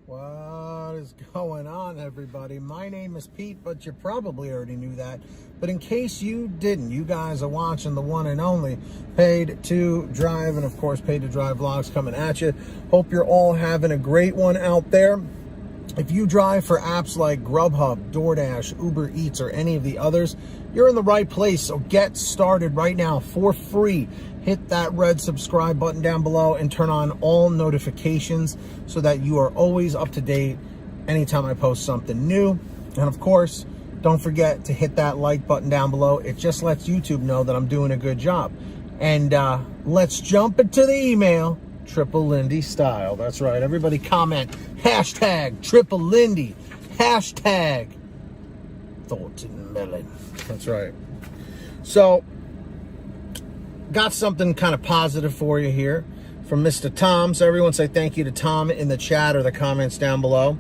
What is going on, everybody? My name is Pete, but you probably already knew that. But in case you didn't, you guys are watching the one and only Paid to Drive, and of course, Paid to Drive vlogs coming at you. Hope you're all having a great one out there. If you drive for apps like GrubHub, DoorDash, Uber Eats, or any of the others, you're in the right place. So get started right now for free. Hit that red subscribe button down below and turn on all notifications so that you are always up to date anytime I post something new. And of course, don't forget to hit that like button down below. It just lets YouTube know that I'm doing a good job. And let's jump into the email, Triple Lindy style. That's right. Everybody comment, hashtag Triple Lindy, hashtag Thornton Melon. That's right. So, got something kind of positive for you here from Mr. Tom. So everyone say thank you to Tom in the chat or the comments down below.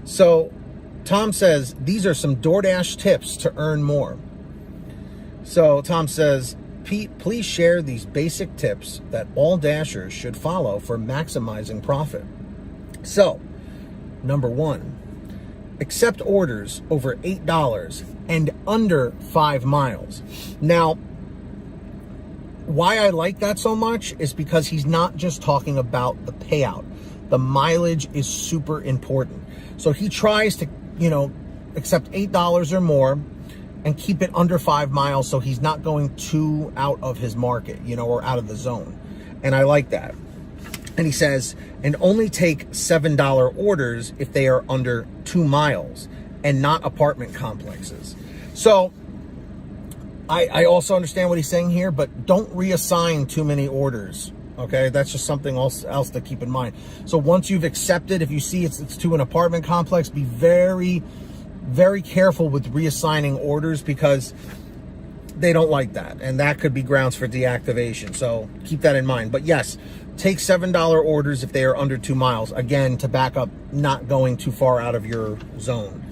So Tom says, these are some DoorDash tips to earn more. So Tom says, Pete, please share these basic tips that all Dashers should follow for maximizing profit. So, number one, accept orders over $8 and under 5 miles. Now, why I like that so much is because he's not just talking about the payout. The mileage is super important. So he tries to, accept $8 or more and keep it under 5 miles so he's not going too out of his market, or out of the zone. And I like that. And he says, and only take $7 orders if they are under 2 miles and not apartment complexes. So I also understand what he's saying here, but don't reassign too many orders, okay? That's just something else to keep in mind. So once you've accepted, if you see it's to an apartment complex, be very, very careful with reassigning orders because they don't like that, and that could be grounds for deactivation. So keep that in mind. But yes, take $7 orders if they are under 2 miles, again, to back up not going too far out of your zone.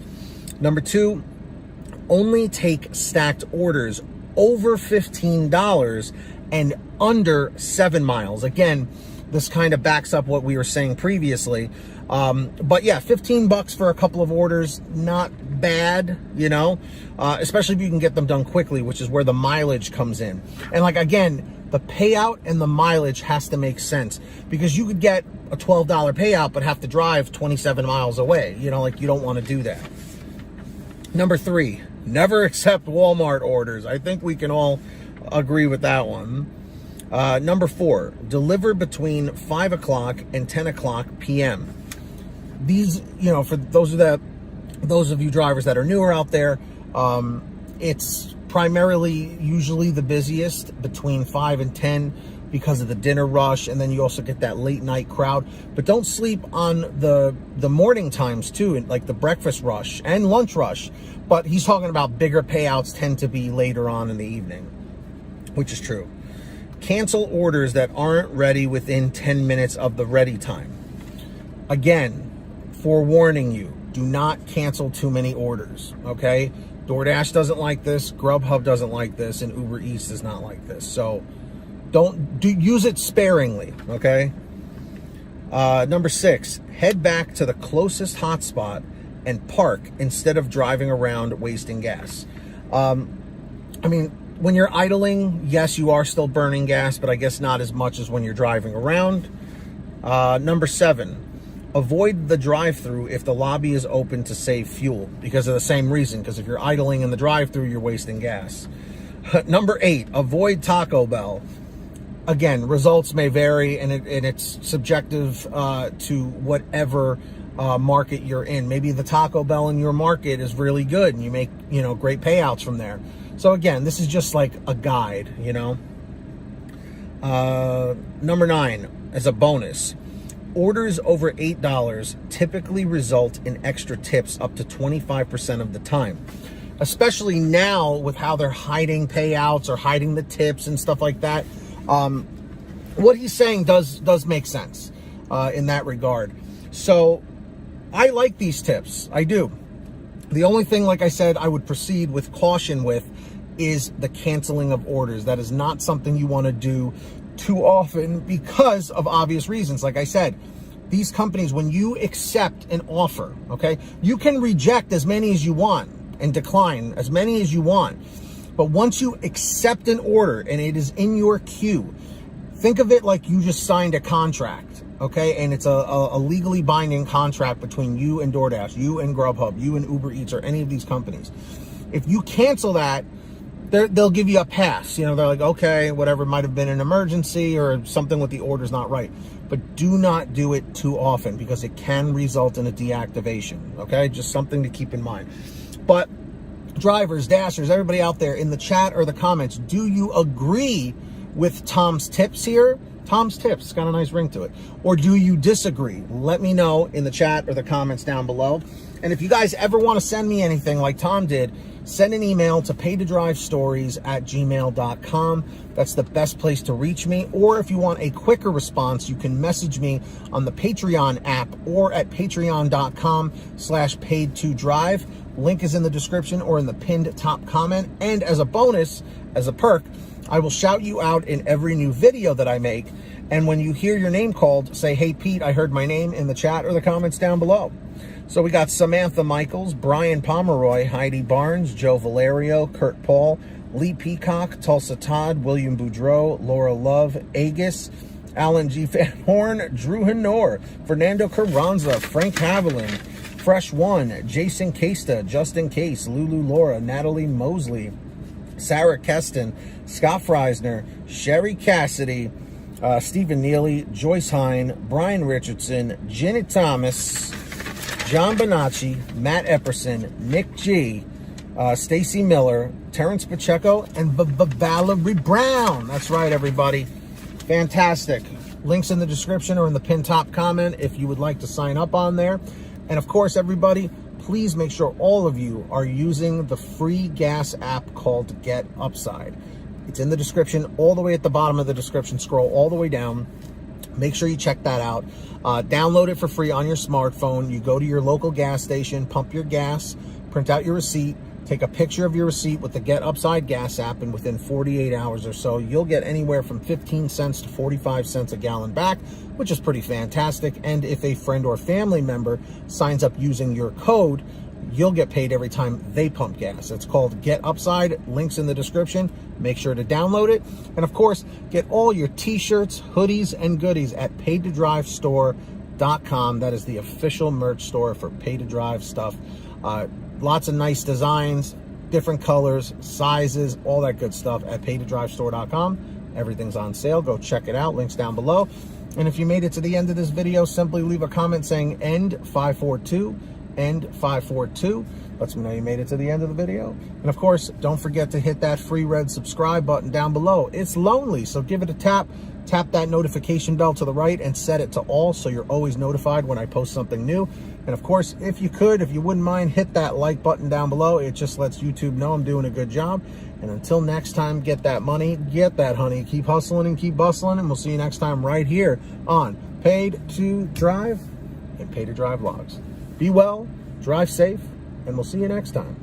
Number two, only take stacked orders over $15 and under 7 miles. Again, this kind of backs up what we were saying previously. But yeah, $15 for a couple of orders, not bad, especially if you can get them done quickly, which is where the mileage comes in. And again, the payout and the mileage has to make sense because you could get a $12 payout, but have to drive 27 miles away. You don't want to do that. Number three, never accept Walmart orders. I think we can all agree with that one. Number four, deliver between 5 o'clock and 10 o'clock p.m. These, for those of you drivers that are newer out there, it's primarily usually the busiest between 5 and 10 because of the dinner rush, and then you also get that late night crowd. But don't sleep on the morning times too, like the breakfast rush and lunch rush. But he's talking about bigger payouts tend to be later on in the evening, which is true. Cancel orders that aren't ready within 10 minutes of the ready time. Again, forewarning you, do not cancel too many orders, okay? DoorDash doesn't like this, GrubHub doesn't like this, and Uber Eats does not like this. So use it sparingly, okay? Number six, head back to the closest hotspot and park instead of driving around wasting gas. When you're idling, yes, you are still burning gas, but I guess not as much as when you're driving around. Number seven, avoid the drive-thru if the lobby is open to save fuel because of the same reason, because if you're idling in the drive-thru, you're wasting gas. Number eight, avoid Taco Bell. Again, results may vary, and it's subjective to whatever market you're in. Maybe the Taco Bell in your market is really good, and you make great payouts from there. So again, this is just like a guide, Number nine, as a bonus, orders over $8 typically result in extra tips up to 25% of the time. Especially now with how they're hiding payouts or hiding the tips and stuff like that. What he's saying does make sense in that regard. So I like these tips. I do. The only thing, like I said, I would proceed with caution with is the canceling of orders. That is not something you want to do too often because of obvious reasons. Like I said, these companies, when you accept an offer, okay, you can reject as many as you want and decline as many as you want. But once you accept an order and it is in your queue, think of it like you just signed a contract, okay? And it's a legally binding contract between you and DoorDash, you and GrubHub, you and UberEATS, or any of these companies. If you cancel that, they'll give you a pass. You know, they're like, okay, whatever, might have been an emergency or something with the order's not right. But do not do it too often because it can result in a deactivation, okay? Just something to keep in mind. But drivers, dashers, everybody out there in the chat or the comments, do you agree with Tom's tips here? Tom's tips, it's got a nice ring to it. Or do you disagree? Let me know in the chat or the comments down below. And if you guys ever want to send me anything like Tom did, send an email to paydrivestories@gmail.com. That's the best place to reach me. Or if you want a quicker response, you can message me on the Patreon app or at patreon.com/paid2drive. Link is in the description or in the pinned top comment. And as a bonus, as a perk, I will shout you out in every new video that I make. And when you hear your name called, say, hey, Pete, I heard my name in the chat or the comments down below. So we got Samantha Michaels, Brian Pomeroy, Heidi Barnes, Joe Valerio, Kurt Paul, Lee Peacock, Tulsa Todd, William Boudreau, Laura Love, Agus, Alan G. Van Horn, Drew Hanor, Fernando Carranza, Frank Haviland, Fresh One, Jason Casta, Justin Case, Lulu Laura, Natalie Mosley, Sarah Keston, Scott Freisner, Sherry Cassidy, Stephen Neely, Joyce Hine, Brian Richardson, Jenny Thomas, John Bonacci, Matt Epperson, Nick G, Stacy Miller, Terrence Pacheco, and Valerie Brown. That's right, everybody. Fantastic. Links in the description or in the pinned top comment if you would like to sign up on there. And of course, everybody, please make sure all of you are using the free gas app called Get Upside. It's in the description, all the way at the bottom of the description. Scroll all the way down. Make sure you check that out. Download it for free on your smartphone. You go to your local gas station, pump your gas, print out your receipt, take a picture of your receipt with the Get Upside gas app, and within 48 hours or so, you'll get anywhere from 15 cents to 45 cents a gallon back, which is pretty fantastic. And if a friend or family member signs up using your code, you'll get paid every time they pump gas. It's called Get Upside. Links in the description. Make sure to download it. And of course, get all your t-shirts, hoodies, and goodies at paydtodrivestore.com. That is the official merch store for Pay to Drive stuff. Lots of nice designs, different colors, sizes, all that good stuff at paydtodrivestore.com. Everything's on sale. Go check it out. Links down below. And if you made it to the end of this video, simply leave a comment saying end 542. End 542. Lets me know you made it to the end of the video. And of course, don't forget to hit that free red subscribe button down below. It's lonely, so give it a tap. Tap that notification bell to the right and set it to all so you're always notified when I post something new. And of course, if you wouldn't mind, hit that like button down below. It just lets YouTube know I'm doing a good job. And until next time, get that money, get that honey. Keep hustling and keep bustling, and we'll see you next time right here on Paid to Drive and Pay to Drive Vlogs. Be well, drive safe, and we'll see you next time.